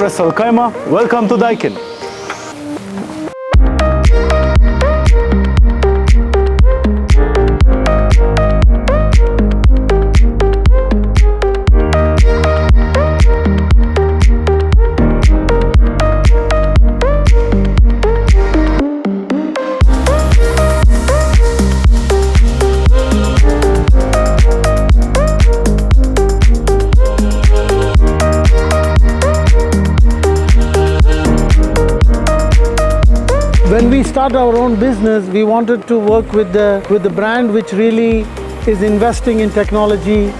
Ras Al Khaimah. Welcome to Daikin. When we start our own business, we wanted to work with the brand which really is investing in technology.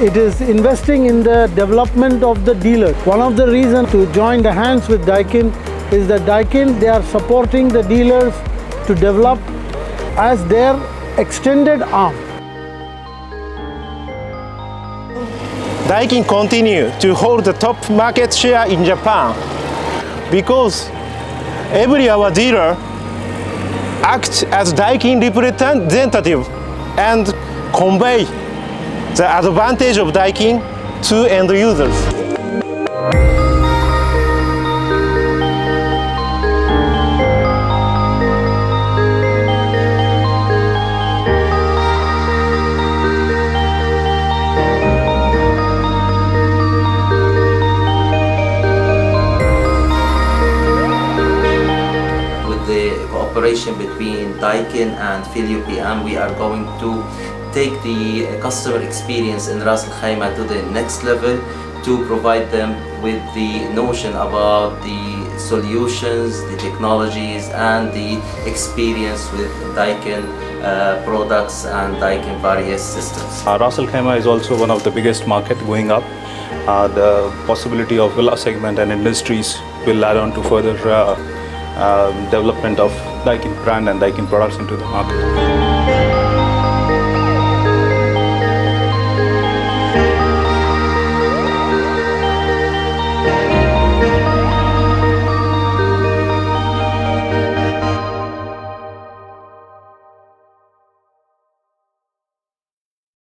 It is investing in the development of the dealer. One of the reasons to join the hands with Daikin is that Daikin, they are supporting the dealers to develop as their extended arm. Daikin continue to hold the top market share in Japan because every our dealer acts as Daikin representative and convey the advantage of Daikin to end users. Cooperation between Daikin and Phileo PM, we are going to take the customer experience in Ras Al Khaimah to the next level to provide them with the notion about the solutions, the technologies and the experience with Daikin products and Daikin various systems. Ras Al Khaimah is also one of the biggest market going up. The possibility of villa segment and industries will add on to further development of Daikin brand and Daikin products into the market.